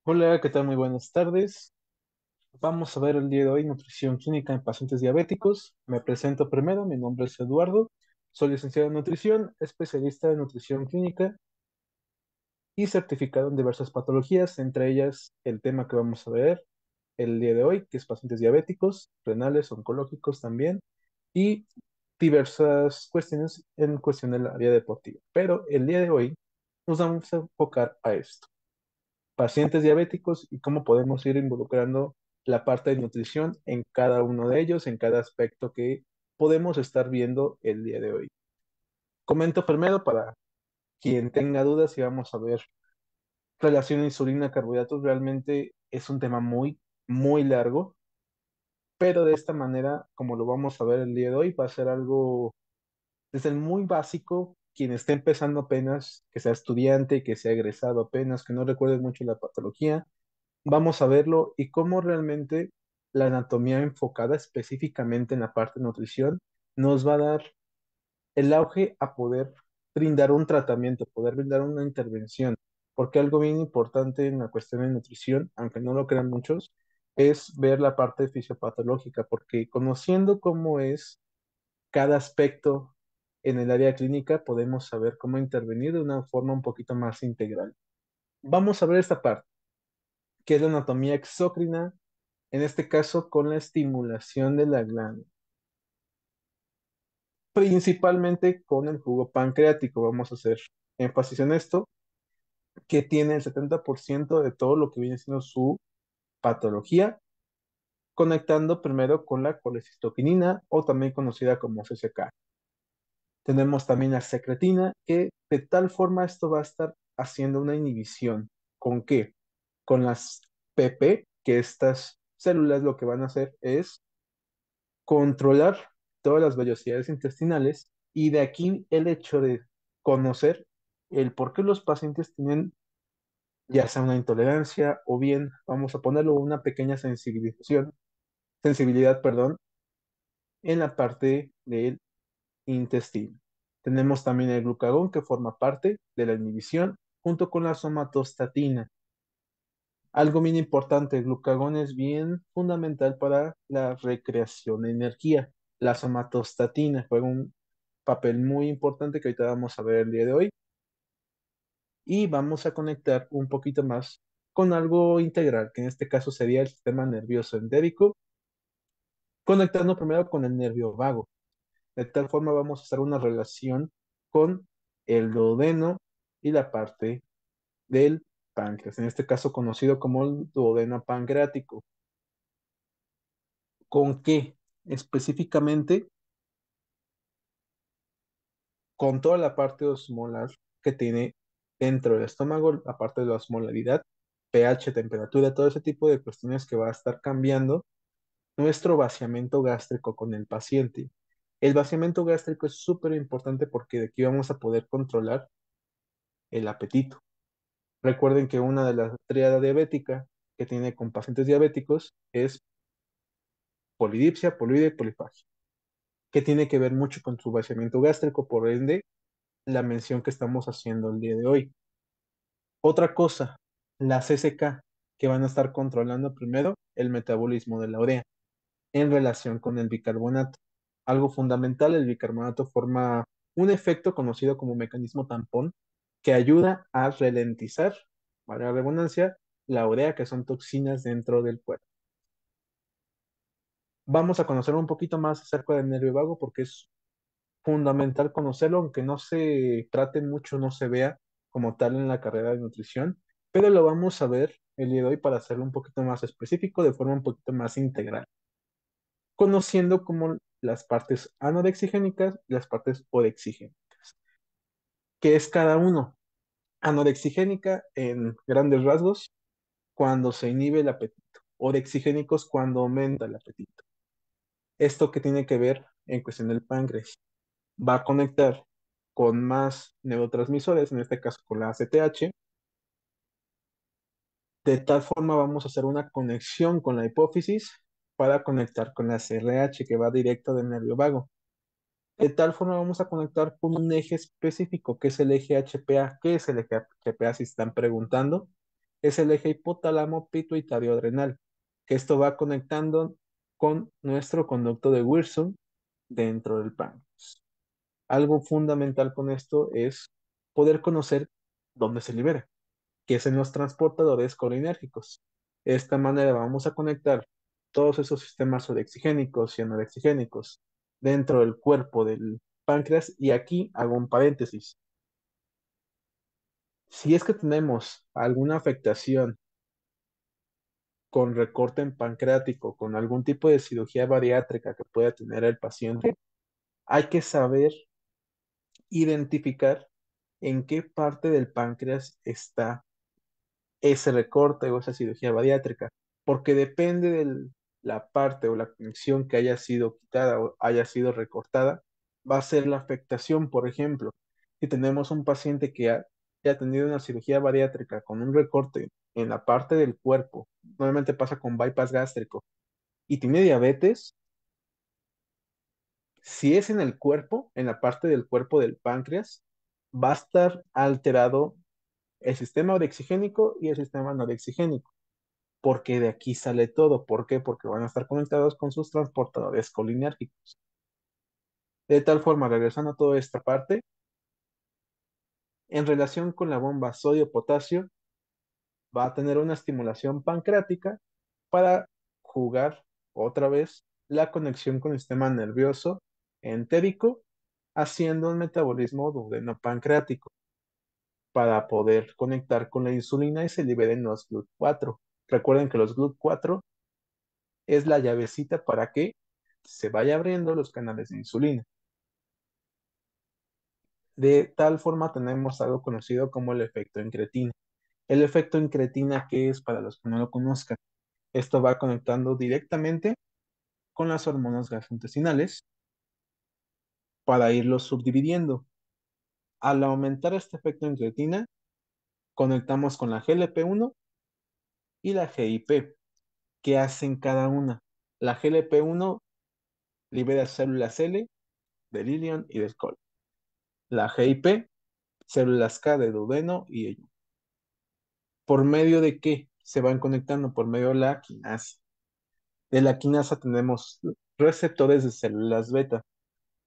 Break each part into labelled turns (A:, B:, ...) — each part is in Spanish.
A: Hola, ¿qué tal? Muy buenas tardes. Vamos a ver el día de hoy nutrición clínica en pacientes diabéticos. Me presento primero, mi nombre es Eduardo, soy licenciado en nutrición, especialista en nutrición clínica y certificado en diversas patologías, entre ellas el tema que vamos a ver el día de hoy, que es pacientes diabéticos, renales, oncológicos también, y diversas cuestiones en cuestión de la área deportiva. Pero el día de hoy nos vamos a enfocar a esto pacientes diabéticos y cómo podemos ir involucrando la parte de nutrición en cada uno de ellos, en cada aspecto que podemos estar viendo el día de hoy. Comento primero para quien tenga dudas y vamos a ver relación insulina-carbohidratos. Realmente es un tema muy largo, pero de esta manera, como lo vamos a ver el día de hoy, va a ser algo desde el muy básico, quien esté empezando apenas, que sea estudiante, que sea egresado apenas, que no recuerde mucho la patología. Vamos a verlo y cómo realmente la anatomía enfocada específicamente en la parte de nutrición nos va a dar el auge a poder brindar un tratamiento, poder brindar una intervención. Porque algo bien importante en la cuestión de nutrición, aunque no lo crean muchos, es ver la parte fisiopatológica, porque conociendo cómo es cada aspecto en el área clínica, podemos saber cómo intervenir de una forma un poquito más integral. Vamos a ver esta parte, que es la anatomía exócrina, en este caso con la estimulación de la glándula, principalmente con el jugo pancreático. Vamos a hacer énfasis en esto, que tiene el 70% de todo lo que viene siendo su patología, conectando primero con la colecistoquinina o también conocida como CCK. Tenemos también la secretina, que de tal forma esto va a estar haciendo una inhibición. ¿Con qué? Con las PP, que estas células lo que van a hacer es controlar todas las vellosidades intestinales y de aquí el hecho de conocer el por qué los pacientes tienen ya sea una intolerancia o bien, vamos a ponerlo, una pequeña sensibilidad, perdón, en la parte del intestino. Tenemos también el glucagón que forma parte de la inhibición junto con la somatostatina. Algo bien importante, el glucagón es bien fundamental para la recreación de energía. La somatostatina juega un papel muy importante que ahorita vamos a ver el día de hoy y vamos a conectar un poquito más con algo integral, que en este caso sería el sistema nervioso endédico, conectando primero con el nervio vago. De tal forma vamos a hacer una relación con el duodeno y la parte del páncreas, en este caso conocido como el duodeno pancreático. ¿Con qué? Específicamente con toda la parte osmolar que tiene dentro del estómago, la parte de la osmolaridad, pH, temperatura, todo ese tipo de cuestiones que va a estar cambiando nuestro vaciamiento gástrico con el paciente. El vaciamiento gástrico es súper importante porque de aquí vamos a poder controlar el apetito. Recuerden que una de las triadas diabética que tiene con pacientes diabéticos es polidipsia, poliuria y polifagia, que tiene que ver mucho con su vaciamiento gástrico, por ende, la mención que estamos haciendo el día de hoy. Otra cosa, las SK, que van a estar controlando primero el metabolismo de la urea en relación con el bicarbonato. Algo fundamental, el bicarbonato forma un efecto conocido como mecanismo tampón que ayuda a ralentizar, para la redundancia, la urea, que son toxinas dentro del cuerpo. Vamos a conocer un poquito más acerca del nervio vago porque es fundamental conocerlo, aunque no se trate mucho, no se vea como tal en la carrera de nutrición, pero lo vamos a ver el día de hoy para hacerlo un poquito más específico, de forma un poquito más integral, conociendo como las partes anorexigénicas y las partes orexigénicas. ¿Qué es cada uno? Anorexigénica, en grandes rasgos, cuando se inhibe el apetito. Orexigénicos, cuando aumenta el apetito. Esto que tiene que ver en cuestión del páncreas. Va a conectar con más neurotransmisores, en este caso con la ACTH. De tal forma vamos a hacer una conexión con la hipófisis para conectar con la CRH que va directo del nervio vago. De tal forma vamos a conectar con un eje específico que es el eje HPA. ¿Qué es el eje HPA? Si están preguntando, es el eje hipotálamo pituitario adrenal, que esto va conectando con nuestro conducto de Wilson dentro del páncreas. Algo fundamental con esto es poder conocer dónde se libera, que es en los transportadores colinérgicos. De esta manera vamos a conectar todos esos sistemas odexigénicos y anorexigénicos dentro del cuerpo del páncreas. Y aquí hago un paréntesis. Si es que tenemos alguna afectación con recorte en pancreático, con algún tipo de cirugía bariátrica que pueda tener el paciente, hay que saber identificar en qué parte del páncreas está ese recorte o esa cirugía bariátrica, porque depende de la parte o la conexión que haya sido quitada o haya sido recortada, va a ser la afectación. Por ejemplo, si tenemos un paciente que ha tenido una cirugía bariátrica con un recorte en la parte del cuerpo, normalmente pasa con bypass gástrico, y tiene diabetes, si es en el cuerpo, en la parte del cuerpo del páncreas, va a estar alterado el sistema orexigénico y el sistema norexigénico, porque de aquí sale todo. ¿Por qué? Porque van a estar conectados con sus transportadores colinérgicos. De tal forma, regresando a toda esta parte, en relación con la bomba sodio-potasio, va a tener una estimulación pancreática para jugar otra vez la conexión con el sistema nervioso entérico, haciendo un metabolismo duodeno-pancreático para poder conectar con la insulina y se liberen los GLUT4. Recuerden que los GLUT4 es la llavecita para que se vaya abriendo los canales de insulina. De tal forma tenemos algo conocido como el efecto incretina. El efecto incretina, ¿qué es para los que no lo conozcan? Esto va conectando directamente con las hormonas gastrointestinales para irlos subdividiendo. Al aumentar este efecto incretina, conectamos con la GLP-1 y la GIP. ¿Qué hacen cada una? La GLP-1 libera células L del ilion y del colon. La GIP, células K de duodeno y ello. ¿Por medio de qué se van conectando? Por medio de la quinasa. De la quinasa tenemos receptores de células beta,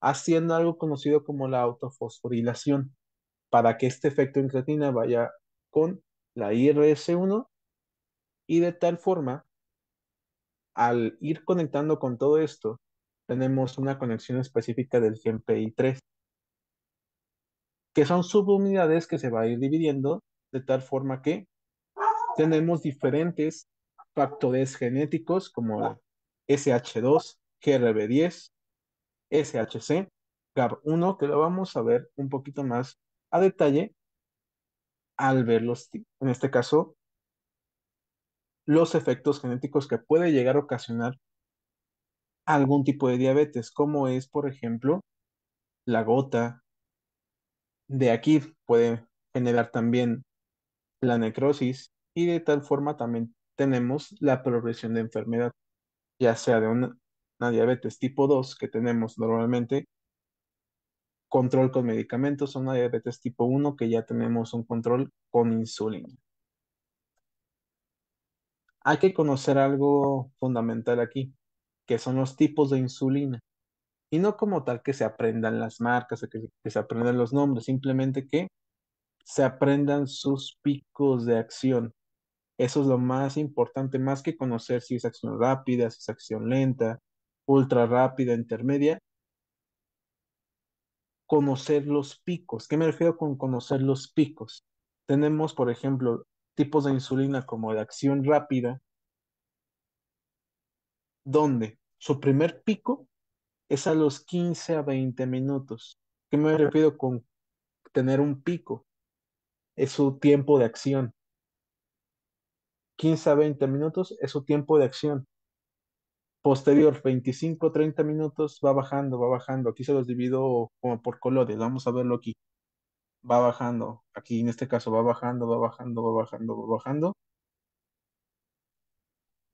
A: haciendo algo conocido como la autofosforilación, para que este efecto incretina vaya con la IRS1 y de tal forma, al ir conectando con todo esto, tenemos una conexión específica del gen PI3, que son subunidades que se va a ir dividiendo de tal forma que tenemos diferentes factores genéticos como SH2, GRB10, SHC, GAB1, que lo vamos a ver un poquito más a detalle al ver en este caso, los efectos genéticos que puede llegar a ocasionar algún tipo de diabetes, como es, por ejemplo, la gota. De aquí puede generar también la necrosis y de tal forma también tenemos la progresión de enfermedad, ya sea de una diabetes tipo 2 que tenemos normalmente control con medicamentos, o una diabetes tipo 1 que ya tenemos un control con insulina. Hay que conocer algo fundamental aquí, que son los tipos de insulina. Y no como tal que se aprendan las marcas o que se aprendan los nombres, simplemente que se aprendan sus picos de acción. Eso es lo más importante, más que conocer si es acción rápida, si es acción lenta, ultra rápida, intermedia, conocer los picos. ¿Qué me refiero con conocer los picos? Tenemos, por ejemplo, tipos de insulina como de acción rápida, donde su primer pico es a los 15 a 20 minutos. ¿Qué me refiero con tener un pico? Es su tiempo de acción. 15 a 20 minutos es su tiempo de acción. Posterior, 25 30 minutos, va bajando, va bajando. Aquí se los divido como por colores. Vamos a verlo aquí. Va bajando. Aquí en este caso va bajando, va bajando, va bajando, va bajando.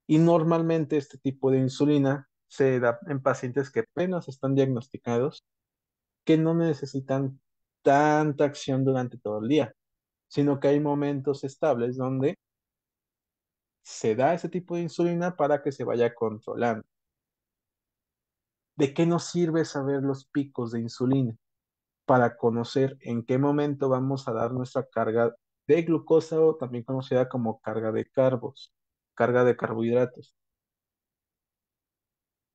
A: Y normalmente este tipo de insulina se da en pacientes que apenas están diagnosticados, que no necesitan tanta acción durante todo el día, sino que hay momentos estables donde Se da ese tipo de insulina para que se vaya controlando. ¿De qué nos sirve saber los picos de insulina? Para conocer en qué momento vamos a dar nuestra carga de glucosa o también conocida como carga de carbos, carga de carbohidratos.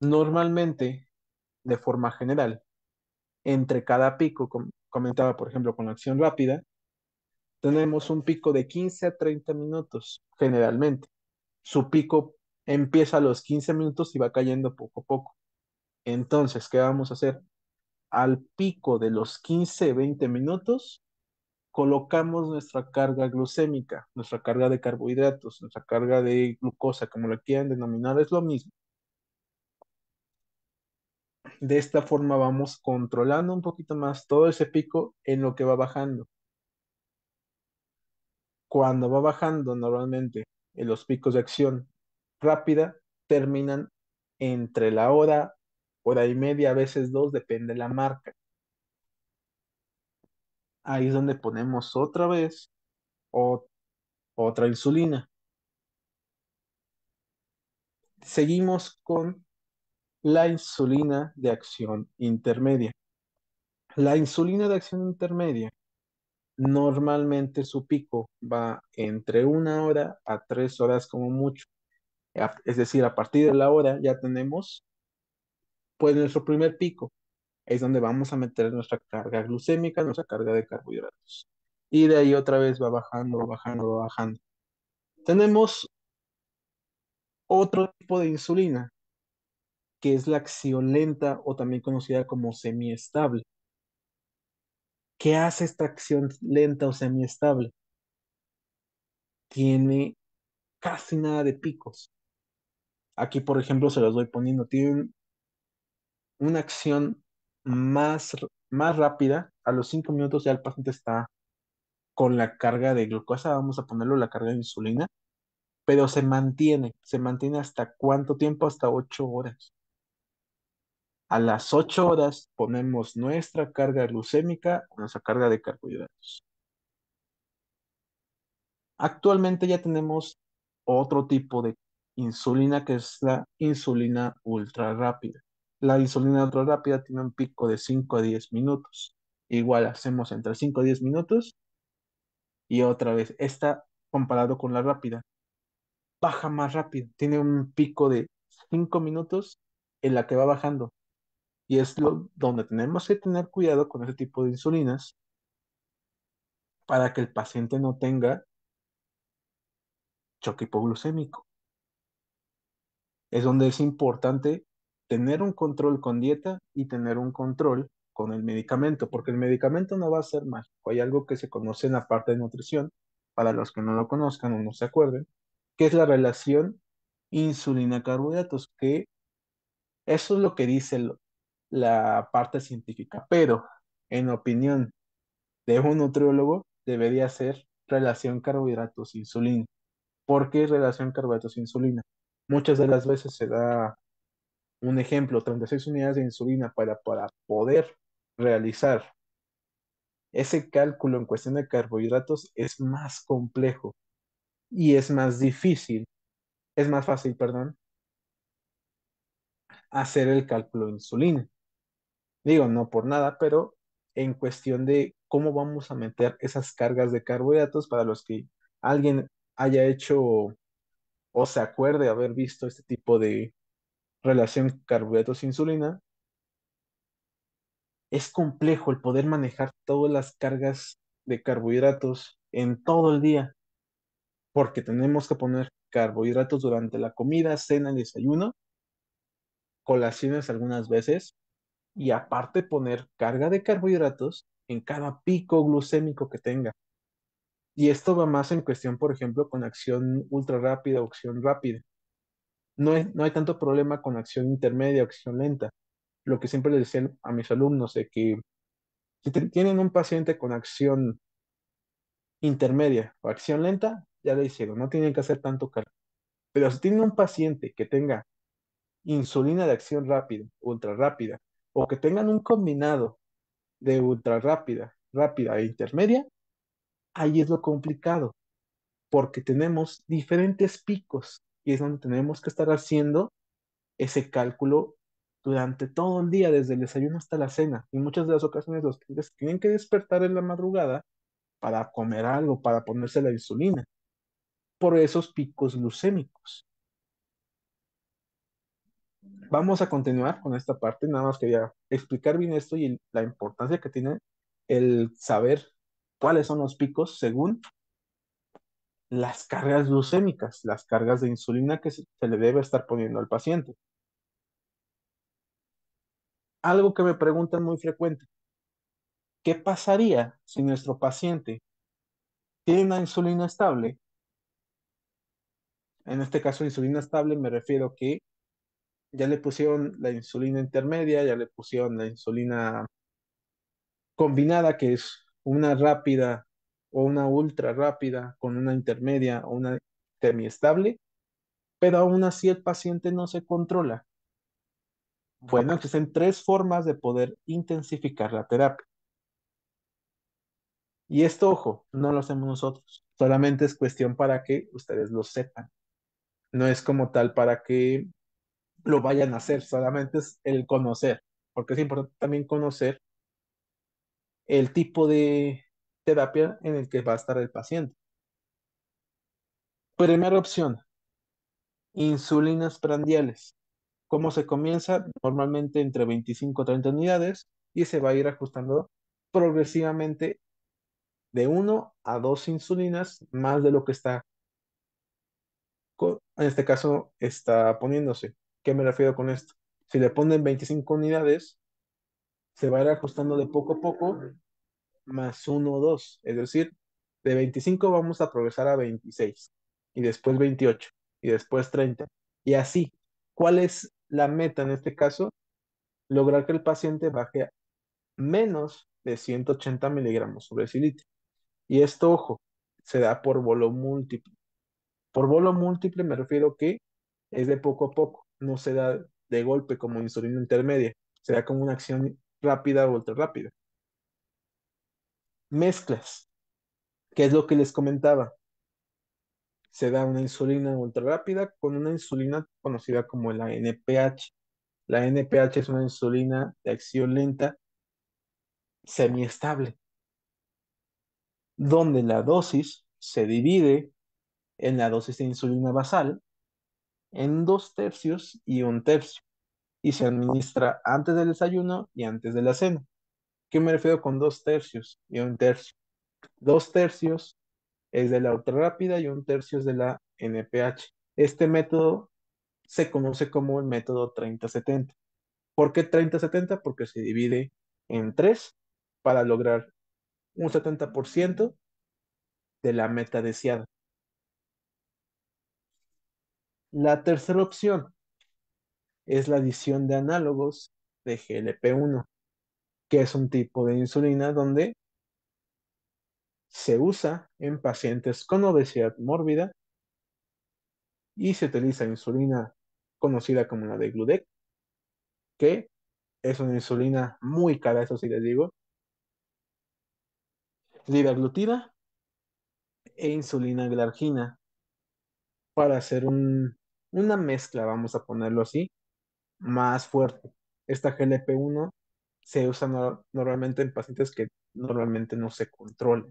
A: Normalmente, de forma general, entre cada pico, como comentaba por ejemplo con la acción rápida, tenemos un pico de 15 a 30 minutos, generalmente. Su pico empieza a los 15 minutos y va cayendo poco a poco. Entonces, ¿qué vamos a hacer? Al pico de los 15, 20 minutos, colocamos nuestra carga glucémica, nuestra carga de carbohidratos, nuestra carga de glucosa, como la quieran denominar, es lo mismo. De esta forma vamos controlando un poquito más todo ese pico en lo que va bajando. Cuando va bajando normalmente en los picos de acción rápida, terminan entre la hora, hora y media, a veces dos, depende de la marca. Ahí es donde ponemos otra vez o- otra insulina. Seguimos con la insulina de acción intermedia. La insulina de acción intermedia, normalmente su pico va entre 1 hora a 3 horas como mucho. Es decir, a partir de la hora ya tenemos pues nuestro primer pico. Es donde vamos a meter nuestra carga glucémica, nuestra carga de carbohidratos. Y de ahí otra vez va bajando, va bajando, va bajando. Tenemos otro tipo de insulina, que es la acción lenta o también conocida como semiestable. ¿Qué hace esta acción lenta o semiestable? Tiene casi nada de picos. Aquí, por ejemplo, se los voy poniendo. Tiene una acción más rápida. A los 5 minutos ya el paciente está con la carga de glucosa, vamos a ponerlo la carga de insulina, pero se mantiene hasta cuánto tiempo, hasta 8 horas. A las 8 horas ponemos nuestra carga glucémica, nuestra carga de carbohidratos. Actualmente ya tenemos otro tipo de insulina que es la insulina ultra rápida. La insulina ultra rápida tiene un pico de 5 a 10 minutos. Igual hacemos entre 5 a 10 minutos y otra vez, esta comparado con la rápida, baja más rápido. Tiene un pico de 5 minutos en la que va bajando. Y es donde tenemos que tener cuidado con ese tipo de insulinas para que el paciente no tenga choque hipoglucémico. Es donde es importante tener un control con dieta y tener un control con el medicamento, porque el medicamento no va a ser mágico. Hay algo que se conoce en la parte de nutrición, para los que no lo conozcan o no se acuerden, que es la relación insulina-carbohidratos, que eso es lo que dice la parte científica, pero en opinión de un nutriólogo debería ser relación carbohidratos-insulina. ¿Por qué relación carbohidratos-insulina? Muchas de las veces se da un ejemplo, 36 unidades de insulina para poder realizar ese cálculo en cuestión de carbohidratos es más complejo y es más difícil, es más fácil, perdón, hacer el cálculo de insulina. Digo, no por nada, pero en cuestión de cómo vamos a meter esas cargas de carbohidratos para los que alguien haya hecho o se acuerde haber visto este tipo de relación carbohidratos-insulina, es complejo el poder manejar todas las cargas de carbohidratos en todo el día, porque tenemos que poner carbohidratos durante la comida, cena, desayuno, colaciones algunas veces, y aparte poner carga de carbohidratos en cada pico glucémico que tenga. Y esto va más en cuestión, por ejemplo, con acción ultra rápida o acción rápida. No hay tanto problema con acción intermedia o acción lenta. Lo que siempre les decía a mis alumnos de que si tienen un paciente con acción intermedia o acción lenta, ya le hicieron, no tienen que hacer tanto cálculo. Pero si tienen un paciente que tenga insulina de acción rápida, ultra rápida, o que tengan un combinado de ultra rápida, rápida e intermedia, ahí es lo complicado, porque tenemos diferentes picos y es donde tenemos que estar haciendo ese cálculo durante todo el día, desde el desayuno hasta la cena. Y muchas de las ocasiones los clientes tienen que despertar en la madrugada para comer algo, para ponerse la insulina, por esos picos glucémicos. Vamos a continuar con esta parte, nada más quería explicar bien esto y la importancia que tiene el saber cuáles son los picos según las cargas glucémicas, las cargas de insulina que se le debe estar poniendo al paciente. Algo que me preguntan muy frecuente, ¿qué pasaría si nuestro paciente tiene una insulina estable? En este caso, insulina estable me refiero que ya le pusieron la insulina intermedia, ya le pusieron la insulina combinada, que es una rápida o una ultra rápida con una intermedia o una semiestable, pero aún así el paciente no se controla. Bueno, existen tres formas de poder intensificar la terapia. Y esto, ojo, no lo hacemos nosotros, solamente es cuestión para que ustedes lo sepan. No es como tal para que lo vayan a hacer, solamente es el conocer, porque es importante también conocer el tipo de terapia en el que va a estar el paciente. Primera opción, insulinas prandiales. ¿Cómo se comienza? Normalmente entre 25 a 30 unidades y se va a ir ajustando progresivamente de uno a 2 insulinas más de lo que está, en este caso, está poniéndose. ¿Qué me refiero con esto? Si le ponen 25 unidades, se va a ir ajustando de poco a poco más uno o 2. Es decir, de 25 vamos a progresar a 26 y después 28 y después 30. Y así, ¿cuál es la meta en este caso? Lograr que el paciente baje a menos de 180 miligramos sobre cilitro. Y esto, ojo, se da por bolo múltiple. Por bolo múltiple me refiero que es de poco a poco, no se da de golpe como insulina intermedia, se da como una acción rápida o ultra rápida. Mezclas, que es lo que les comentaba. Se da una insulina ultra rápida con una insulina conocida como la NPH. La NPH es una insulina de acción lenta semiestable, donde la dosis se divide en la dosis de insulina basal en 2 tercios y 1 tercio, y se administra antes del desayuno y antes de la cena. ¿Qué me refiero con 2 tercios y 1 tercio? 2 tercios es de la ultra rápida y 1 tercio es de la NPH. Este método se conoce como el método 30-70. ¿Por qué 30-70? Porque se divide en tres para lograr un 70% de la meta deseada. La tercera opción es la adición de análogos de GLP-1, que es un tipo de insulina donde se usa en pacientes con obesidad mórbida y se utiliza insulina conocida como la de Gludec, que es una insulina muy cara, eso sí les digo, liraglutida e insulina glargina para hacer una mezcla, vamos a ponerlo así, más fuerte. Esta GLP-1 se usa normalmente en pacientes que normalmente no se controlan.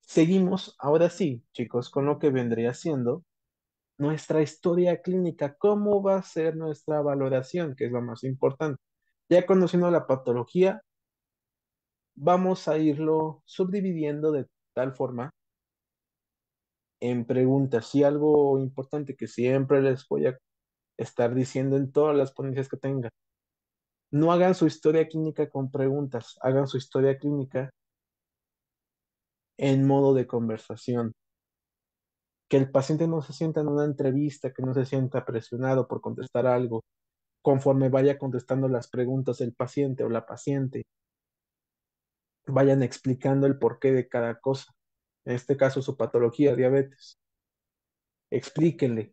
A: Seguimos, ahora sí, chicos, con lo que vendría siendo nuestra historia clínica. ¿Cómo va a ser nuestra valoración? Que es lo más importante. Ya conociendo la patología, vamos a irlo subdividiendo de tal forma en preguntas. Y algo importante que siempre les voy a estar diciendo en todas las ponencias que tengan. No hagan su historia clínica con preguntas, hagan su historia clínica en modo de conversación. Que el paciente no se sienta en una entrevista, que no se sienta presionado por contestar algo. Conforme vaya contestando las preguntas el paciente o la paciente, vayan explicando el porqué de cada cosa. En este caso, su patología, diabetes. Explíquenle.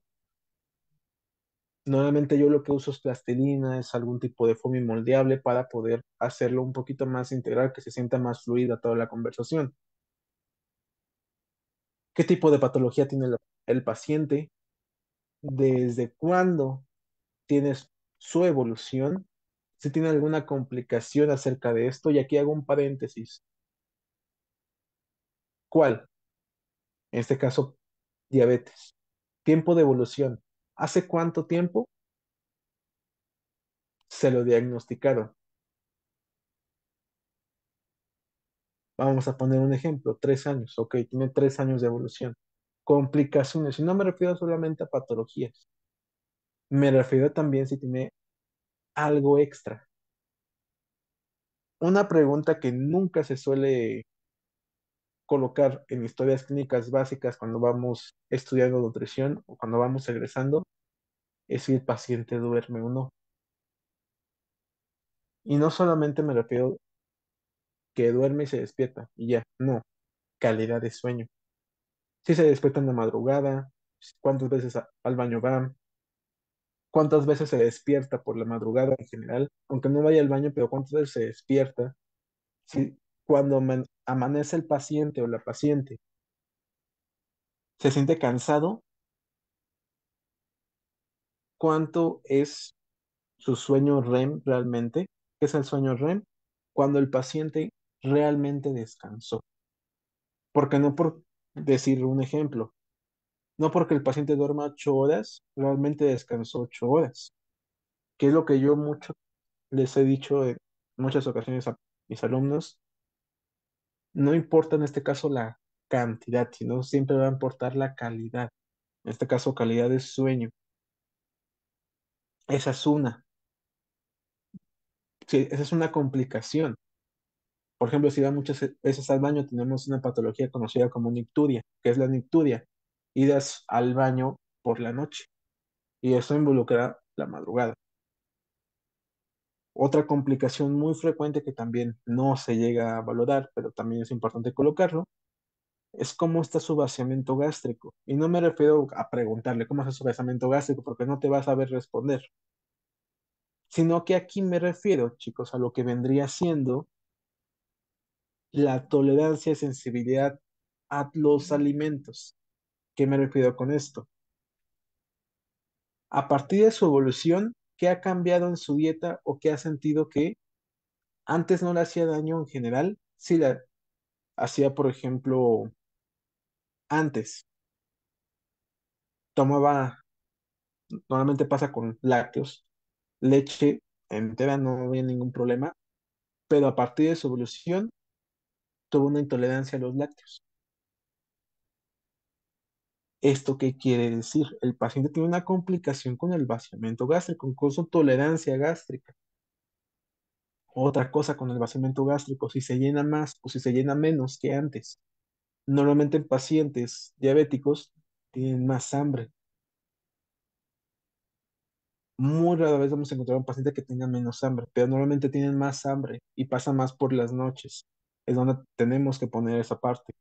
A: Normalmente yo lo que uso es plastilina, es algún tipo de foamy moldeable para poder hacerlo un poquito más integral, que se sienta más fluida toda la conversación. qué tipo de patología tiene el paciente, desde cuándo tienes su evolución, si tiene alguna complicación acerca de esto, y aquí hago un paréntesis. ¿Cuál? En este caso, diabetes. Tiempo de evolución. ¿Hace cuánto tiempo se lo diagnosticaron? Vamos a poner un ejemplo, 3 años. Ok, tiene 3 años de evolución. Complicaciones. Y no me refiero solamente a patologías. Me refiero también si tiene algo extra. Una pregunta que nunca se suele colocar en historias clínicas básicas cuando vamos estudiando nutrición o cuando vamos egresando es si el paciente duerme o no. Y no solamente me refiero que duerme y se despierta y ya, no, calidad de sueño. Si se despierta en la madrugada, cuántas veces al baño va, cuántas veces se despierta por la madrugada en general, aunque no vaya al baño, pero cuántas veces se despierta. Si cuando amanece el paciente o la paciente se siente cansado, cuánto es su sueño REM realmente. ¿Qué es el sueño REM? Cuando el paciente realmente descansó. Porque no por decir un ejemplo, no porque el paciente duerma 8 horas, realmente descansó 8 horas, que es lo que yo mucho les he dicho en muchas ocasiones a mis alumnos. No importa en este caso la cantidad, sino siempre va a importar la calidad. En este caso, calidad de sueño. Esa es una. Sí, esa es una complicación. Por ejemplo, si va muchas veces al baño, tenemos una patología conocida como nicturia, que es la nicturia, idas al baño por la noche, y eso involucra la madrugada. Otra complicación muy frecuente que también no se llega a valorar, pero también es importante colocarlo, es cómo está su vaciamiento gástrico. Y no me refiero a preguntarle cómo está su vaciamiento gástrico, porque no te vas a saber responder, sino que aquí me refiero, chicos, a lo que vendría siendo la tolerancia y sensibilidad a los alimentos. ¿Qué me refiero con esto? A partir de su evolución, ¿qué ha cambiado en su dieta o qué ha sentido que antes no le hacía daño en general? Sí le hacía, por ejemplo, antes tomaba, normalmente pasa con lácteos, leche entera, no había ningún problema, pero a partir de su evolución tuvo una intolerancia a los lácteos. ¿Esto qué quiere decir? El paciente tiene una complicación con el vaciamiento gástrico, con su tolerancia gástrica. Otra cosa con el vaciamiento gástrico, si se llena más o si se llena menos que antes. Normalmente en pacientes diabéticos tienen más hambre. Muy rara vez vamos a encontrar un paciente que tenga menos hambre, pero normalmente tienen más hambre y pasa más por las noches. Es donde tenemos que poner esa parte.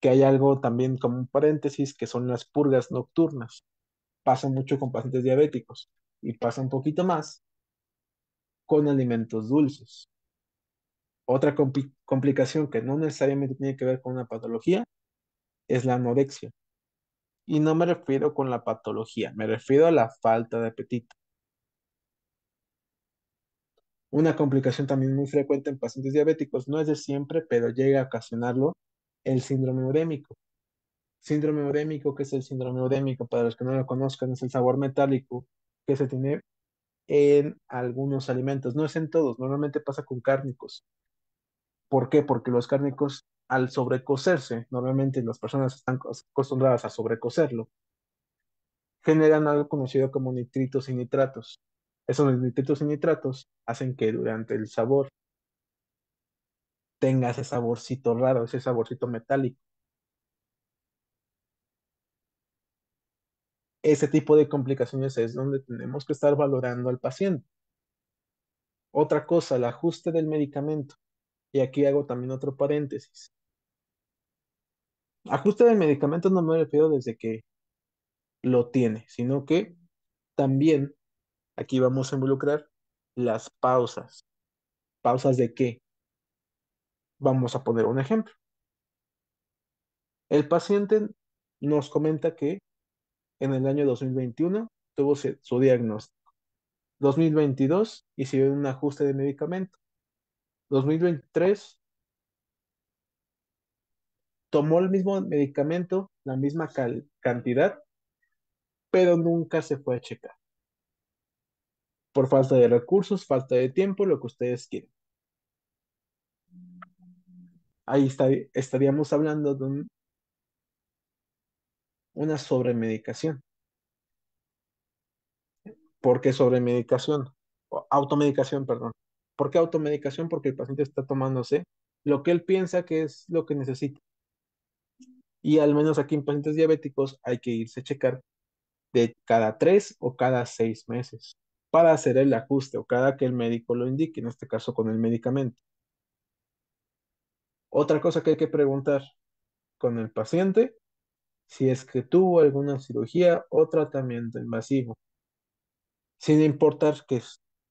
A: Que hay algo también como un paréntesis que son las purgas nocturnas. Pasa mucho con pacientes diabéticos y pasa un poquito más con alimentos dulces. Otra complicación que no necesariamente tiene que ver con una patología es la anorexia. Y no me refiero con la patología, me refiero a la falta de apetito. Una complicación también muy frecuente en pacientes diabéticos, no es de siempre, pero llega a ocasionarlo, el síndrome urémico. Síndrome urémico, ¿qué es el síndrome urémico? Para los que no lo conozcan, es el sabor metálico que se tiene en algunos alimentos, no es en todos, normalmente pasa con cárnicos. ¿Por qué? Porque los cárnicos, al sobrecocerse, normalmente las personas están acostumbradas a sobrecocerlo, generan algo conocido como nitritos y nitratos. Esos nitritos y nitratos hacen que durante el sabor tenga ese saborcito raro, ese saborcito metálico. Ese tipo de complicaciones es donde tenemos que estar valorando al paciente. Otra cosa, el ajuste del medicamento. Y aquí hago también otro paréntesis. Ajuste del medicamento no me refiero desde que lo tiene, sino que también aquí vamos a involucrar las pausas. ¿Pausas de qué? Vamos a poner un ejemplo. El paciente nos comenta que en el año 2021 tuvo su diagnóstico. 2022 hicieron un ajuste de medicamento. 2023 tomó el mismo medicamento, la misma cantidad, pero nunca se fue a checar. Por falta de recursos, falta de tiempo, lo que ustedes quieren. Ahí estaríamos hablando de una sobremedicación. ¿Por qué sobremedicación? Automedicación, perdón. ¿Por qué automedicación? Porque el paciente está tomándose lo que él piensa que es lo que necesita. Y al menos aquí en pacientes diabéticos hay que irse a checar de cada 3 o cada 6 meses para hacer el ajuste o cada que el médico lo indique, en este caso con el medicamento. Otra cosa que hay que preguntar con el paciente, si es que tuvo alguna cirugía o tratamiento invasivo, sin importar que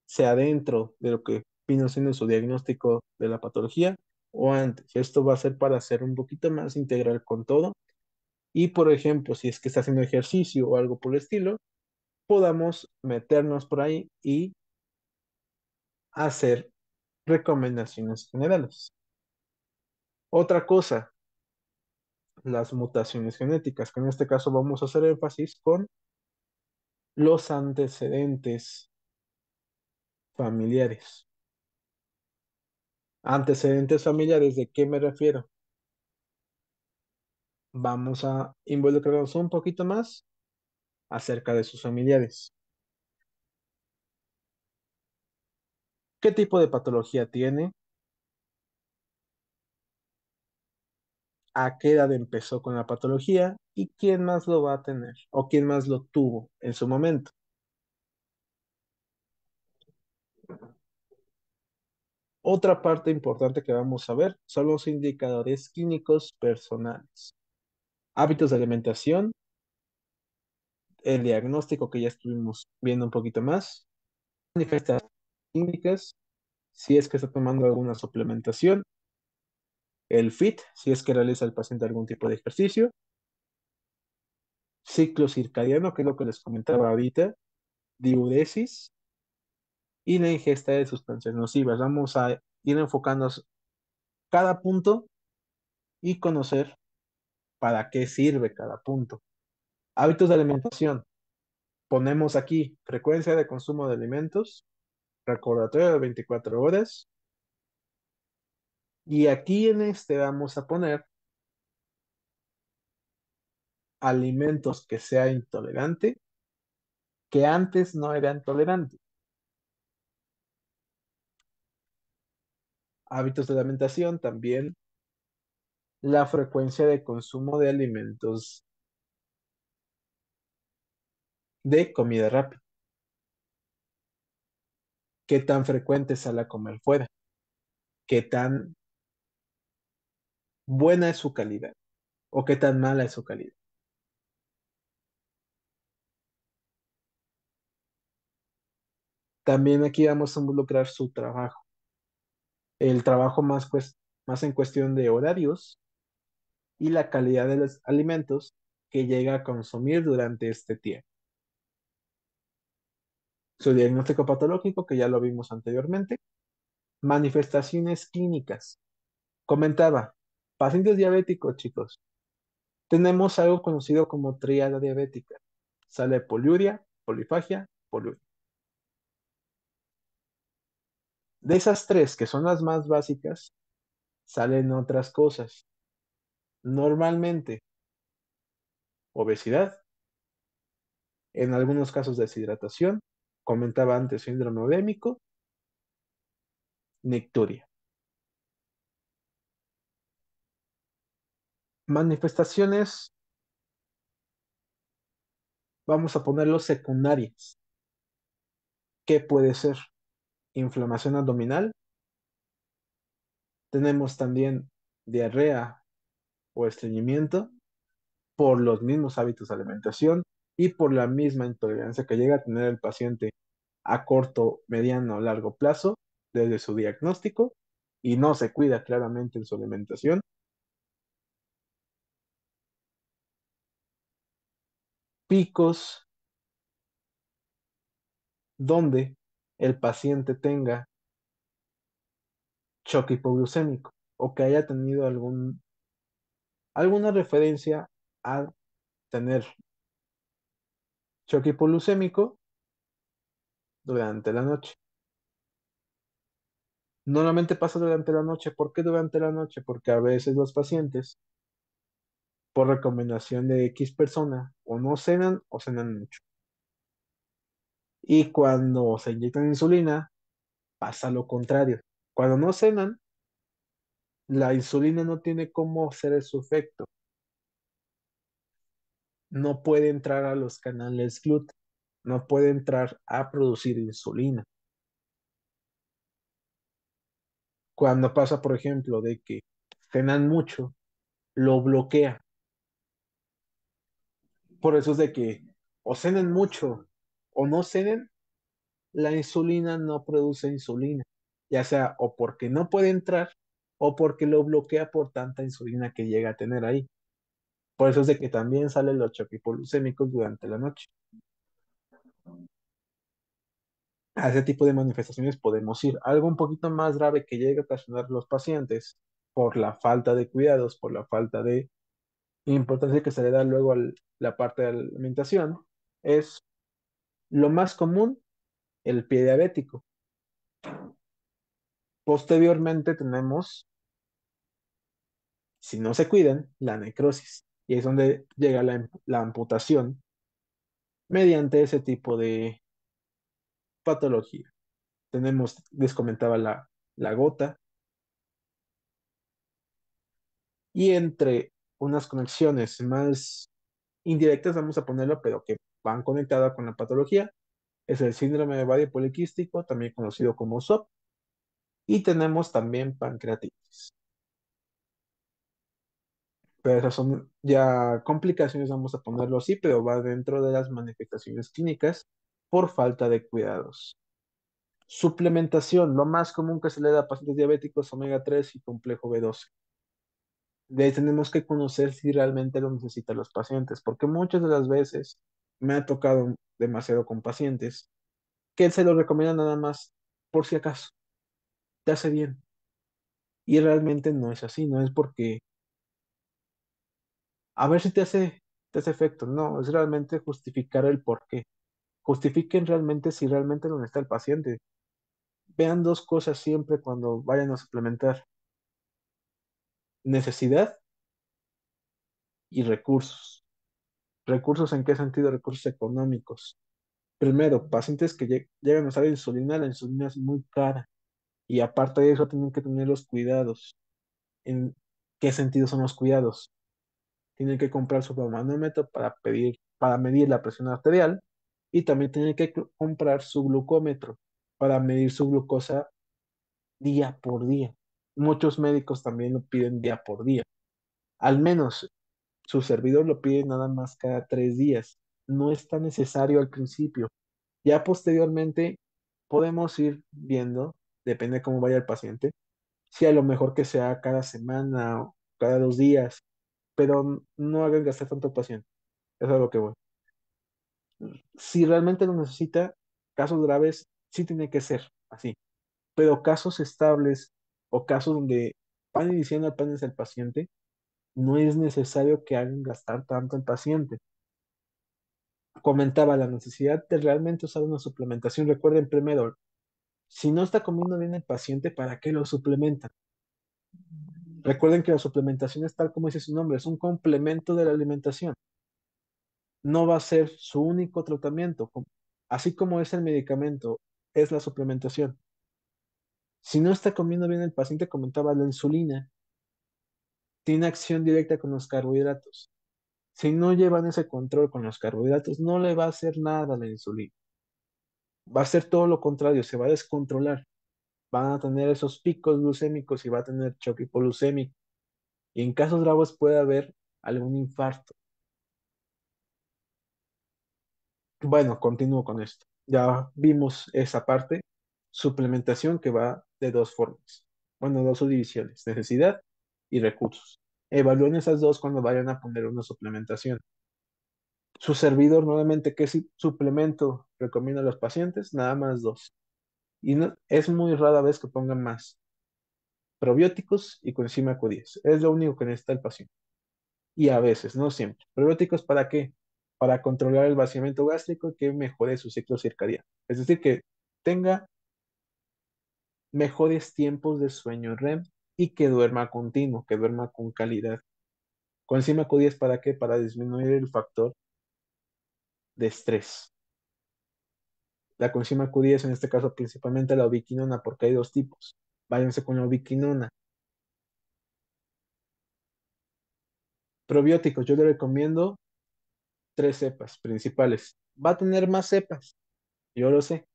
A: sea dentro de lo que vino siendo su diagnóstico de la patología o antes. Esto va a ser para ser un poquito más integral con todo. Y por ejemplo, si es que está haciendo ejercicio o algo por el estilo, podamos meternos por ahí y hacer recomendaciones generales. Otra cosa, las mutaciones genéticas, que en este caso vamos a hacer énfasis con los antecedentes familiares. Antecedentes familiares, ¿de qué me refiero? Vamos a involucrarnos un poquito más acerca de sus familiares. ¿Qué tipo de patología tiene? ¿A qué edad empezó con la patología? ¿Y quién más lo va a tener? ¿O quién más lo tuvo en su momento? Otra parte importante que vamos a ver son los indicadores clínicos personales. Hábitos de alimentación, el diagnóstico que ya estuvimos viendo un poquito más, manifestaciones clínicas, si es que está tomando alguna suplementación, el FIT, si es que realiza el paciente algún tipo de ejercicio, ciclo circadiano, que es lo que les comentaba ahorita, diuresis y la ingesta de sustancias nocivas. Vamos a ir enfocando cada punto y conocer para qué sirve cada punto. Hábitos de alimentación. Ponemos aquí frecuencia de consumo de alimentos, recordatorio de 24 horas. Y aquí en este vamos a poner alimentos que sea intolerante, que antes no eran tolerantes. Hábitos de alimentación también, la frecuencia de consumo de alimentos de comida rápida. ¿Qué tan frecuente sale a comer fuera? ¿Qué tan buena es su calidad? ¿O qué tan mala es su calidad? También aquí vamos a involucrar su trabajo. El trabajo más en cuestión de horarios y la calidad de los alimentos que llega a consumir durante este tiempo. Su diagnóstico patológico, que ya lo vimos anteriormente. Manifestaciones clínicas. Comentaba, pacientes diabéticos, chicos. Tenemos algo conocido como tríada diabética. Sale poliuria, polifagia, poluria. De esas tres, que son las más básicas, salen otras cosas. Normalmente, obesidad, en algunos casos deshidratación, comentaba antes síndrome urémico, nicturia. Manifestaciones, vamos a ponerlo secundarias. ¿Qué puede ser? Inflamación abdominal. Tenemos también diarrea o estreñimiento por los mismos hábitos de alimentación y por la misma intolerancia que llega a tener el paciente a corto, mediano o largo plazo desde su diagnóstico y no se cuida claramente en su alimentación. picos donde el paciente tenga choque hipoglucémico o que haya tenido alguna referencia a tener choque hipoglucémico durante la noche. Normalmente pasa durante la noche. ¿Por qué durante la noche? Porque a veces los pacientes, por recomendación de X persona, o no cenan o cenan mucho. Y cuando se inyectan insulina, pasa lo contrario. Cuando no cenan, la insulina no tiene cómo hacer su efecto. No puede entrar a los canales GLUT, no puede entrar a producir insulina. Cuando pasa, por ejemplo, de que cenan mucho, lo bloquea. Por eso es de que o cenen mucho o no cenen, la insulina no produce insulina, ya sea o porque no puede entrar o porque lo bloquea por tanta insulina que llega a tener ahí. Por eso es de que también salen los choques hipoglucémicos durante la noche. A ese tipo de manifestaciones podemos ir. Algo un poquito más grave que llega a ocasionar los pacientes por la falta de cuidados, por la falta de importancia que se le da luego a la parte de la alimentación, es lo más común, el pie diabético. Posteriormente tenemos, si no se cuidan, la necrosis. Y es donde llega la amputación mediante ese tipo de patología. Tenemos, les comentaba, la gota, y entre unas conexiones más indirectas, vamos a ponerlo, pero que van conectadas con la patología, es el síndrome de ovario poliquístico, también conocido como SOP, y tenemos también pancreatitis. Pero esas son ya complicaciones, vamos a ponerlo así, pero va dentro de las manifestaciones clínicas por falta de cuidados. Suplementación, lo más común que se le da a pacientes diabéticos, omega 3 y complejo B12. De ahí tenemos que conocer si realmente lo necesitan los pacientes, porque muchas de las veces me ha tocado demasiado con pacientes que se lo recomiendan nada más por si acaso, te hace bien. Y realmente no es así, no es porque a ver si te hace efecto, no, es realmente justificar el por qué. Justifiquen realmente si realmente lo necesita el paciente. Vean dos cosas siempre cuando vayan a suplementar: necesidad y recursos. ¿Recursos en qué sentido? Recursos económicos. Primero, pacientes que llegan a usar insulina, la insulina es muy cara y aparte de eso tienen que tener los cuidados. ¿En qué sentido son los cuidados? Tienen que comprar su manómetro para medir la presión arterial y también tienen que comprar su glucómetro para medir su glucosa día por día. Muchos médicos también lo piden día por día. Al menos su servidor lo pide nada más cada 3 días. No es tan necesario al principio. Ya posteriormente podemos ir viendo, depende de cómo vaya el paciente, si a lo mejor que sea cada semana o cada 2 días, pero no hagan gastar tanto al paciente. Eso es a lo que voy. Si realmente lo necesita, casos graves sí tiene que ser así, pero casos estables o casos donde van iniciando apenas el paciente, no es necesario que hagan gastar tanto al paciente. Comentaba la necesidad de realmente usar una suplementación. Recuerden primero, si no está comiendo bien el paciente, ¿para qué lo suplementan? Recuerden que la suplementación es tal como dice su nombre, es un complemento de la alimentación. No va a ser su único tratamiento. Así como es el medicamento, es la suplementación. Si no está comiendo bien el paciente, comentaba, la insulina tiene acción directa con los carbohidratos. Si no llevan ese control con los carbohidratos, no le va a hacer nada a la insulina. Va a ser todo lo contrario, se va a descontrolar. Van a tener esos picos glucémicos y va a tener choque hipoglucémico. Y en casos graves puede haber algún infarto. Bueno, continúo con esto. Ya vimos esa parte, suplementación que va de dos formas. Bueno, dos subdivisiones, necesidad y recursos. Evalúen esas dos cuando vayan a poner una suplementación. Su servidor, nuevamente, ¿qué suplemento recomienda a los pacientes? Nada más dos. Y es muy rara vez que pongan más. Probióticos y coenzima Q10. Es lo único que necesita el paciente. Y a veces, no siempre. ¿Probióticos para qué? Para controlar el vaciamiento gástrico y que mejore su ciclo circadiano. Es decir, que tenga mejores tiempos de sueño REM y que duerma continuo, que duerma con calidad. Coenzima Q10 ¿para qué? Para disminuir el factor de estrés. La coenzima Q10, en este caso principalmente la ubiquinona, porque hay dos tipos. Váyanse con la ubiquinona. Probióticos, yo le recomiendo tres cepas principales. Va a tener más cepas, yo lo sé,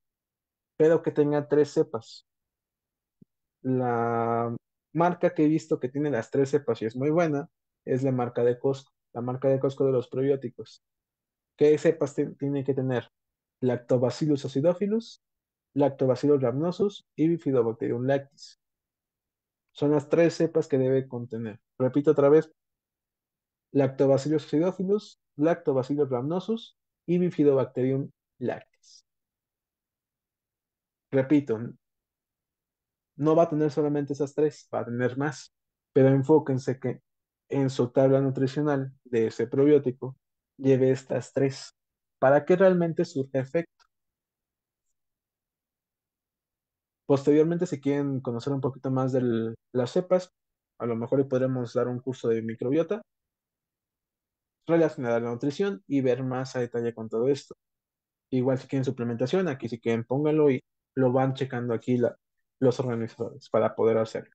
A: pero que tenga tres cepas. La marca que he visto que tiene las tres cepas y es muy buena es la marca de Costco, la marca de Costco de los probióticos. ¿Qué cepas tiene que tener? Lactobacillus acidophilus, Lactobacillus rhamnosus y Bifidobacterium lactis. Son las tres cepas que debe contener. Repito otra vez, Lactobacillus acidophilus, Lactobacillus rhamnosus y Bifidobacterium lactis. Repito, no va a tener solamente esas tres, va a tener más, pero enfóquense que en su tabla nutricional de ese probiótico lleve estas tres para que realmente surja efecto. Posteriormente, si quieren conocer un poquito más de las cepas, a lo mejor le podremos dar un curso de microbiota relacionado a la nutrición y ver más a detalle con todo esto. Igual si quieren suplementación, aquí si quieren pónganlo y lo van checando aquí los organizadores para poder hacerlo.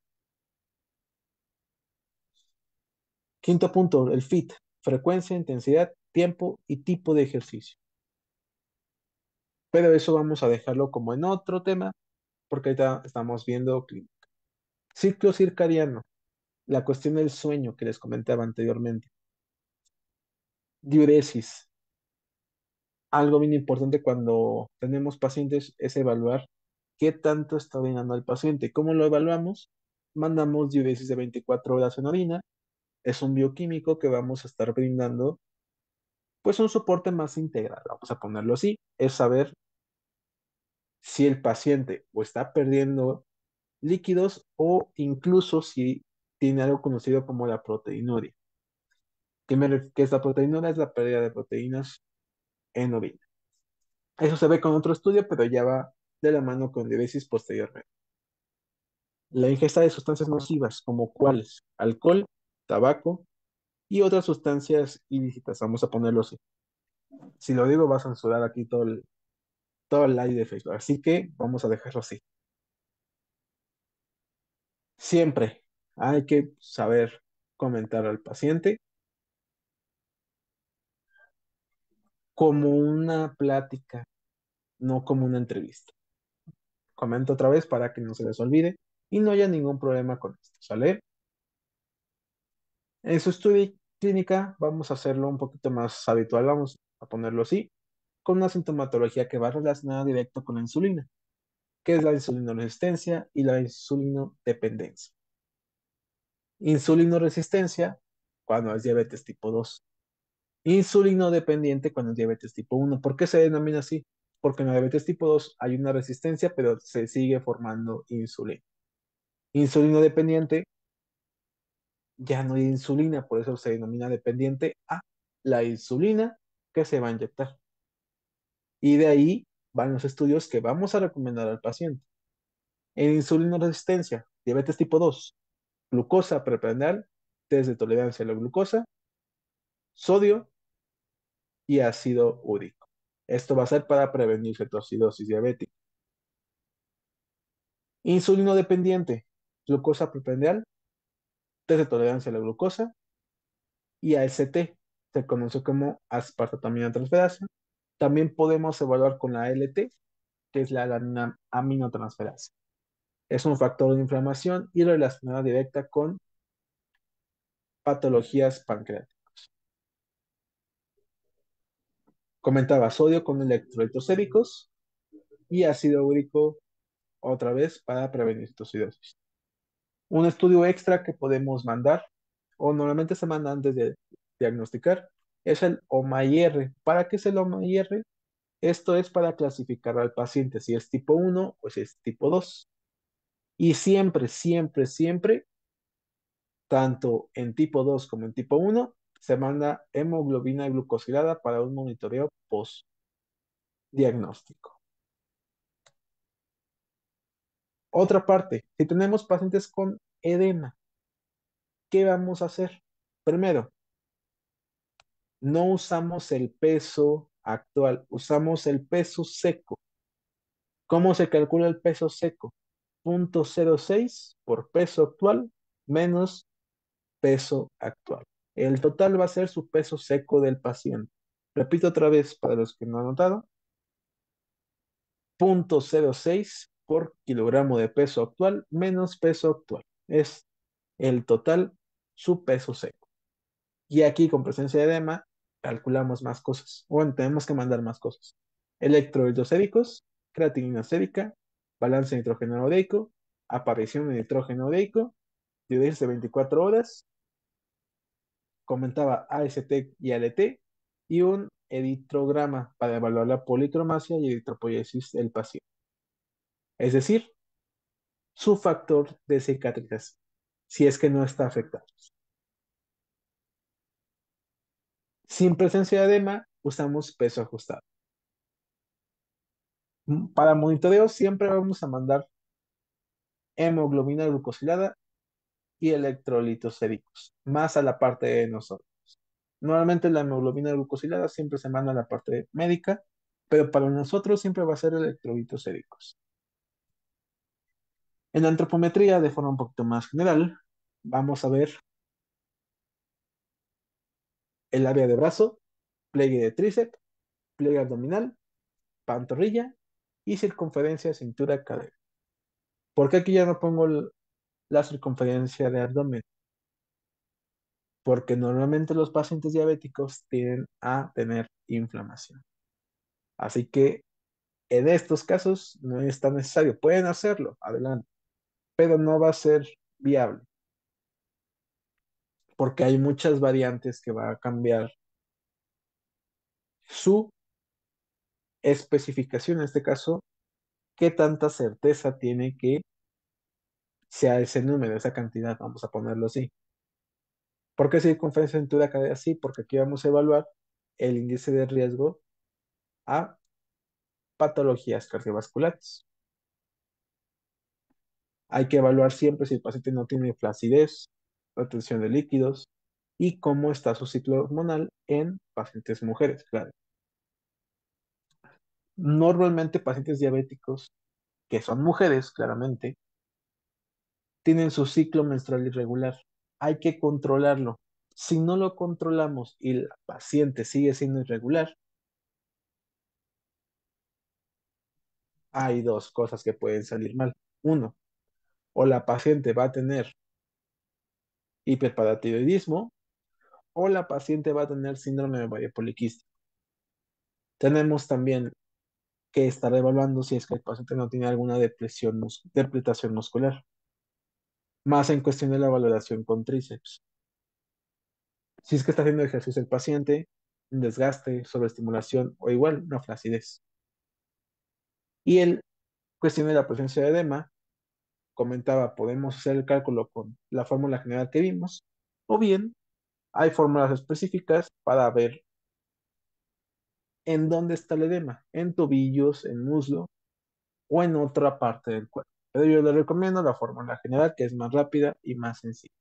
A: Quinto punto, el FIT, frecuencia, intensidad, tiempo y tipo de ejercicio. Pero eso vamos a dejarlo como en otro tema, porque ahorita estamos viendo ciclo circadiano, la cuestión del sueño que les comentaba anteriormente. Diuresis. Algo bien importante cuando tenemos pacientes es evaluar qué tanto está orinando el paciente. ¿Cómo lo evaluamos? Mandamos diuresis de 24 horas en orina. Es un bioquímico que vamos a estar brindando, pues un soporte más integral, vamos a ponerlo así. Es saber si el paciente o está perdiendo líquidos o incluso si tiene algo conocido como la proteinuria. ¿Qué es la proteinuria? Es la pérdida de proteínas en orina. Eso se ve con otro estudio, pero ya va de la mano con diuresis posteriormente. La ingesta de sustancias nocivas, como cuáles, alcohol, tabaco y otras sustancias ilícitas, vamos a ponerlo así. Si lo digo, va a censurar aquí todo el live de Facebook, así que vamos a dejarlo así. Siempre hay que saber comentar al paciente como una plática, no como una entrevista. Comento otra vez para que no se les olvide y no haya ningún problema con esto, ¿sale? En su estudio clínica vamos a hacerlo un poquito más habitual, vamos a ponerlo así, con una sintomatología que va relacionada directo con la insulina, que es la insulinoresistencia y la insulinodependencia. Insulinoresistencia cuando es diabetes tipo 2. Insulinodependiente cuando es diabetes tipo 1. ¿Por qué se denomina así? Porque en la diabetes tipo 2 hay una resistencia, pero se sigue formando insulina. Insulinodependiente, ya no hay insulina, por eso se denomina dependiente a la insulina que se va a inyectar. Y de ahí van los estudios que vamos a recomendar al paciente. En insulinoresistencia, diabetes tipo 2, glucosa preprandial, test de tolerancia a la glucosa, sodio y ácido úrico. Esto va a ser para prevenir cetoacidosis diabética. Insulino dependiente, glucosa preprandial, test de tolerancia a la glucosa y AST, se conoce como aspartatamina transferasa. También podemos evaluar con la ALT, que es la alanina aminotransferasa. Es un factor de inflamación y relacionada directa con patologías pancreáticas. Comentaba sodio con electrolitos séricos y ácido úrico otra vez para prevenir cetoacidosis. Un estudio extra que podemos mandar, o normalmente se manda antes de diagnosticar, es el OMA-IR. ¿Para qué es el OMA-IR? Esto es para clasificar al paciente si es tipo 1 o si es tipo 2. Y siempre, siempre, siempre, tanto en tipo 2 como en tipo 1, se manda hemoglobina glucosilada para un monitoreo post-diagnóstico. Otra parte, si tenemos pacientes con edema, ¿qué vamos a hacer? Primero, no usamos el peso actual, usamos el peso seco. ¿Cómo se calcula el peso seco? 0.06 por peso actual menos peso actual. El total va a ser su peso seco del paciente. Repito otra vez para los que no han notado. 0.06 por kilogramo de peso actual menos peso actual. Es el total, su peso seco. Y aquí con presencia de edema calculamos más cosas. Bueno, tenemos que mandar más cosas. Electrolitos séricos, creatinina sérica, balance de nitrógeno ureico, aparición de nitrógeno ureico, diuresis de 24 horas, comentaba AST y ALT, y un eritrograma para evaluar la policromasia y eritropoiesis del paciente. Es decir, su factor de cicatrización, si es que no está afectado. Sin presencia de edema, usamos peso ajustado. Para monitoreo siempre vamos a mandar hemoglobina glucosilada y electrolitos séricos, más a la parte de nosotros. Normalmente la hemoglobina glucosilada siempre se manda a la parte médica, pero para nosotros siempre va a ser electrolitos séricos. En la antropometría, de forma un poquito más general, vamos a ver el área de brazo, pliegue de tríceps, pliegue abdominal, pantorrilla y circunferencia cintura-cadera. ¿Por qué aquí ya no pongo la circunferencia de abdomen? Porque normalmente los pacientes diabéticos tienden a tener inflamación. Así que en estos casos no es tan necesario. Pueden hacerlo, adelante, pero no va a ser viable porque hay muchas variantes que va a cambiar su especificación, en este caso, qué tanta certeza tiene que sea ese número, esa cantidad, vamos a ponerlo así. ¿Por qué circunferencia cintura cadera? Sí, porque aquí vamos a evaluar el índice de riesgo a patologías cardiovasculares. Hay que evaluar siempre si el paciente no tiene flacidez, retención de líquidos y cómo está su ciclo hormonal en pacientes mujeres, claro. Normalmente pacientes diabéticos, que son mujeres, claramente, tienen su ciclo menstrual irregular. Hay que controlarlo. Si no lo controlamos y el paciente sigue siendo irregular, hay dos cosas que pueden salir mal. Uno, o la paciente va a tener hiperparatiroidismo o la paciente va a tener síndrome de ovario poliquístico. Tenemos también que estar evaluando si es que el paciente no tiene alguna depletación muscular, más en cuestión de la valoración con tríceps. Si es que está haciendo ejercicio el paciente, un desgaste, sobreestimulación o igual una flacidez. Y el cuestión de la presencia de edema, comentaba, podemos hacer el cálculo con la fórmula general que vimos, o bien hay fórmulas específicas para ver en dónde está el edema, en tobillos, en muslo o en otra parte del cuerpo. Pero yo le recomiendo la fórmula general, que es más rápida y más sencilla.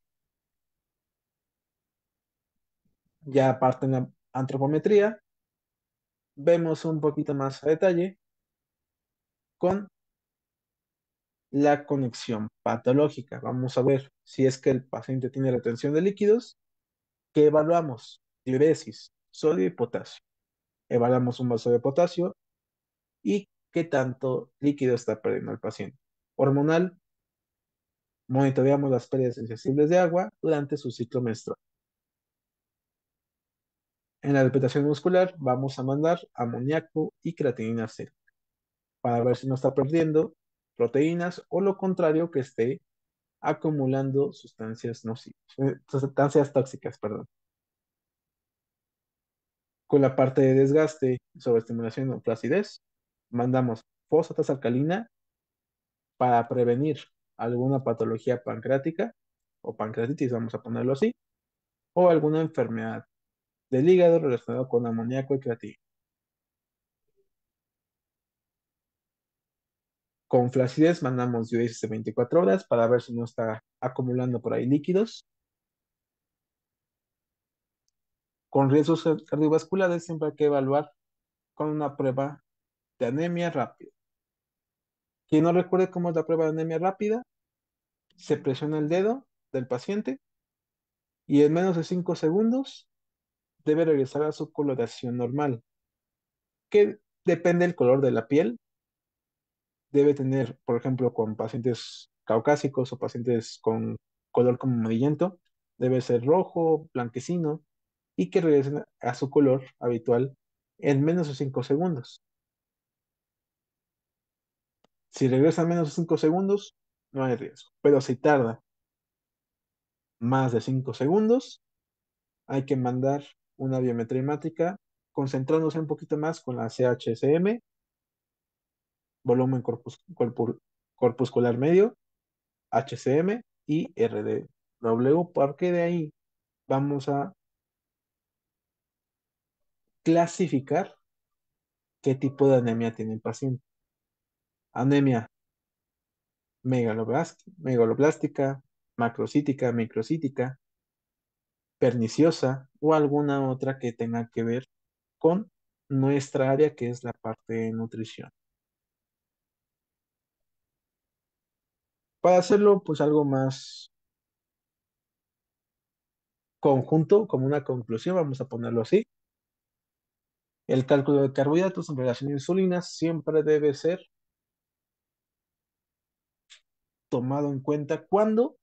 A: Ya aparte en la antropometría, vemos un poquito más a detalle con la conexión patológica. Vamos a ver si es que el paciente tiene retención de líquidos. ¿Qué evaluamos? Diuresis, sodio y potasio. Evaluamos un vaso de potasio y qué tanto líquido está perdiendo el paciente. Hormonal, monitoreamos las pérdidas sensibles de agua durante su ciclo menstrual. En la respiración muscular vamos a mandar amoníaco y creatinina C para ver si no está perdiendo proteínas o lo contrario que esté acumulando sustancias nocivas, sustancias tóxicas, perdón. Con la parte de desgaste, sobreestimulación o flacidez, mandamos fosfatas alcalina para prevenir alguna patología pancreática o pancreatitis, vamos a ponerlo así, o alguna enfermedad del hígado relacionada con amoníaco y creatina. Con flacidez mandamos diuresis de 24 horas para ver si no está acumulando por ahí líquidos. Con riesgos cardiovasculares siempre hay que evaluar con una prueba de anemia rápida. Quien no recuerde cómo es la prueba de anemia rápida, se presiona el dedo del paciente y en menos de 5 segundos debe regresar a su coloración normal, que depende del color de la piel. Debe tener, por ejemplo, con pacientes caucásicos o pacientes con color como amarillento, debe ser rojo, blanquecino y que regresen a su color habitual en menos de 5 segundos. Si regresa en menos de 5 segundos, no hay riesgo. Pero si tarda más de 5 segundos, hay que mandar una biometría hemática concentrándose un poquito más con la CHCM, volumen corpuscular medio, HCM y RDW, porque de ahí vamos a clasificar qué tipo de anemia tiene el paciente. Anemia megaloblástica, macrocítica, microcítica, perniciosa o alguna otra que tenga que ver con nuestra área que es la parte de nutrición. Para hacerlo pues algo más conjunto, como una conclusión, vamos a ponerlo así. El cálculo de carbohidratos en relación a insulina siempre debe ser tomado en cuenta cuando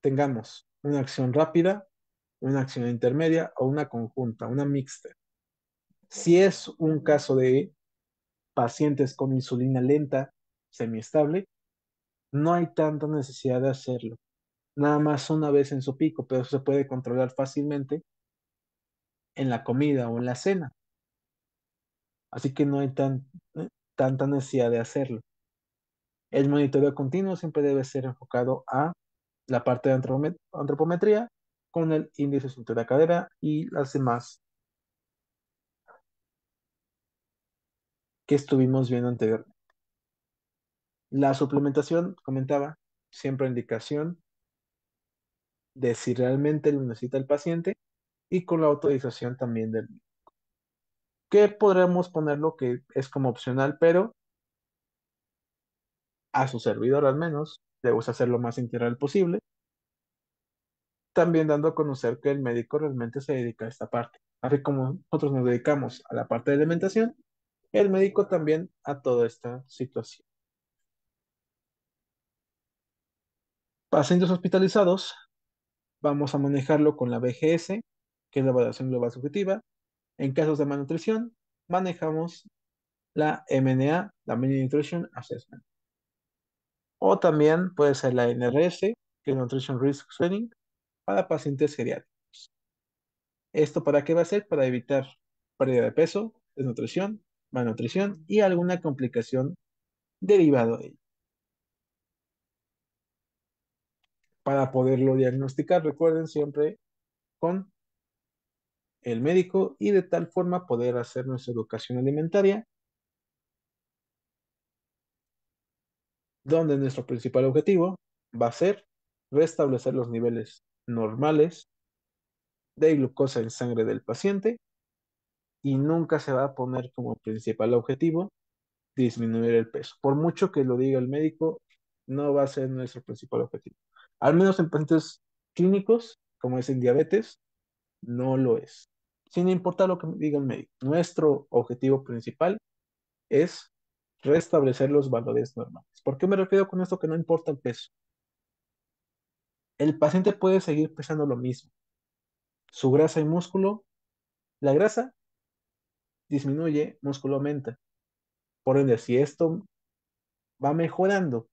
A: tengamos una acción rápida, una acción intermedia o una conjunta, una mixta. Si es un caso de pacientes con insulina lenta, semiestable, no hay tanta necesidad de hacerlo. Nada más una vez en su pico, pero eso se puede controlar fácilmente en la comida o en la cena. Así que no hay tanta necesidad de hacerlo. El monitoreo continuo siempre debe ser enfocado a la parte de antropometría con el índice de cintura cadera y las demás que estuvimos viendo anteriormente. La suplementación, comentaba, siempre indicación de si realmente lo necesita el paciente y con la autorización también del que podremos ponerlo que es como opcional, pero a su servidor al menos le gusta hacer lo más integral posible, también dando a conocer que el médico realmente se dedica a esta parte. Así como nosotros nos dedicamos a la parte de alimentación, el médico también a toda esta situación. Pacientes hospitalizados, vamos a manejarlo con la BGS, que es la evaluación global subjetiva. En casos de malnutrición, manejamos la MNA, la Mini Nutrition Assessment. O también puede ser la NRS, que es Nutrition Risk Screening, para pacientes geriátricos. ¿Esto para qué va a ser? Para evitar pérdida de peso, desnutrición, malnutrición y alguna complicación derivada de ello. Para poderlo diagnosticar, recuerden siempre con el médico y de tal forma poder hacer nuestra educación alimentaria, donde nuestro principal objetivo va a ser restablecer los niveles normales de glucosa en sangre del paciente y nunca se va a poner como principal objetivo disminuir el peso. Por mucho que lo diga el médico, no va a ser nuestro principal objetivo. Al menos en pacientes clínicos, como es en diabetes, no lo es. Sin importar lo que diga el médico, nuestro objetivo principal es restablecer los valores normales. ¿Por qué me refiero con esto que no importa el peso? El paciente puede seguir pesando lo mismo. Su grasa y músculo, la grasa disminuye, músculo aumenta. Por ende, si esto va mejorando,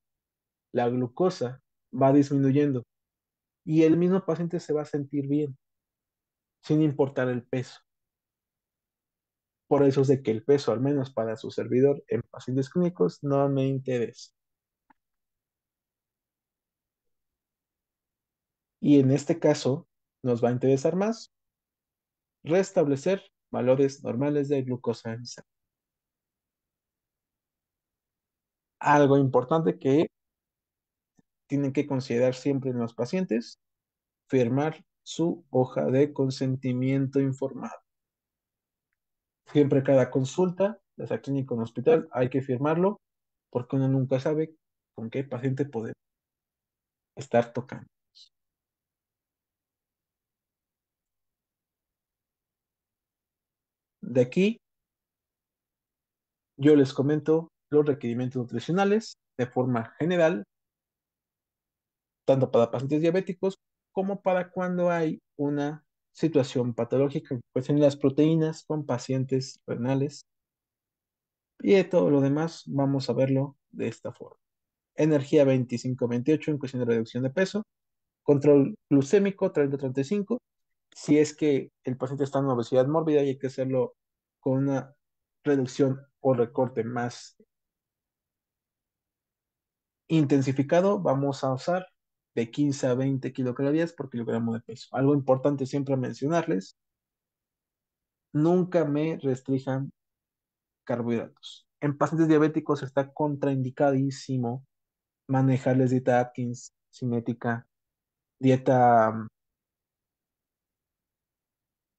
A: la glucosa va disminuyendo y el mismo paciente se va a sentir bien, sin importar el peso. Por eso es de que el peso, al menos para su servidor en pacientes clínicos, no me interesa. Y en este caso, nos va a interesar más restablecer valores normales de glucosa en sangre. Algo importante que tienen que considerar siempre en los pacientes, firmar su hoja de consentimiento informado. Siempre cada consulta, ya sea clínico o en hospital, hay que firmarlo porque uno nunca sabe con qué paciente puede estar tocando. De aquí yo les comento los requerimientos nutricionales de forma general, tanto para pacientes diabéticos como para cuando hay una situación patológica, pues en las proteínas con pacientes renales. Y de todo lo demás vamos a verlo de esta forma. Energía 25-28 en cuestión de reducción de peso, control glucémico 30-35, si es que el paciente está en obesidad mórbida y hay que hacerlo con una reducción o recorte más intensificado, vamos a usar de 15 a 20 kilocalorías por kilogramo de peso. Algo importante siempre mencionarles, nunca me restrijan carbohidratos. En pacientes diabéticos está contraindicadísimo manejarles dieta Atkins, cinética, dieta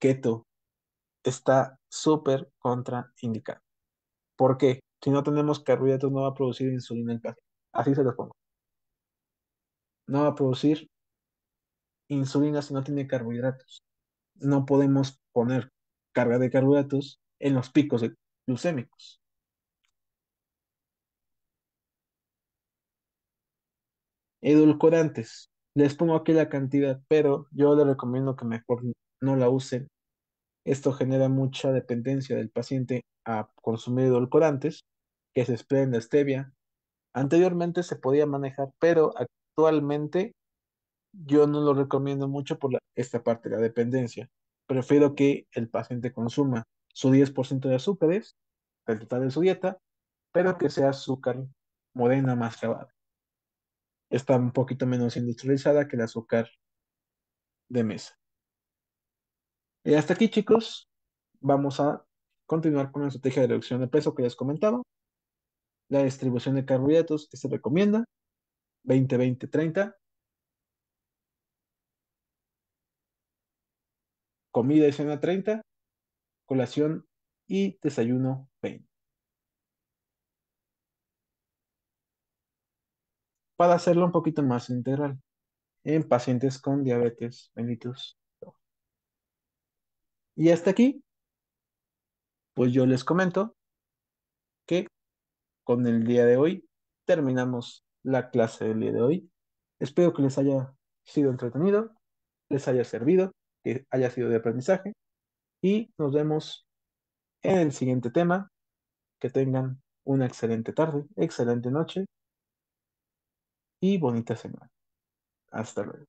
A: keto, está súper contraindicado. ¿Por qué? Si no tenemos carbohidratos no va a producir insulina el paciente. Así se los pongo. No va a producir insulina si no tiene carbohidratos. No podemos poner carga de carbohidratos en los picos glucémicos. Edulcorantes. Les pongo aquí la cantidad, pero yo les recomiendo que mejor no la usen. Esto genera mucha dependencia del paciente a consumir edulcorantes, que se desprenden de stevia. Anteriormente se podía manejar, pero actualmente yo no lo recomiendo mucho por esta parte, la dependencia. Prefiero que el paciente consuma su 10% de azúcares del total de su dieta, pero que sea azúcar morena mascabada. Está un poquito menos industrializada que el azúcar de mesa. Y hasta aquí, chicos, vamos a continuar con la estrategia de reducción de peso que les comentaba. La distribución de carbohidratos que se recomienda, 20-20-30. Comida y cena 30, colación y desayuno 20. Para hacerlo un poquito más integral en pacientes con diabetes mellitus. Y hasta aquí, pues yo les comento que con el día de hoy terminamos la clase del día de hoy. Espero que les haya sido entretenido, les haya servido, que haya sido de aprendizaje y nos vemos en el siguiente tema. Que tengan una excelente tarde, excelente noche y bonita semana. Hasta luego.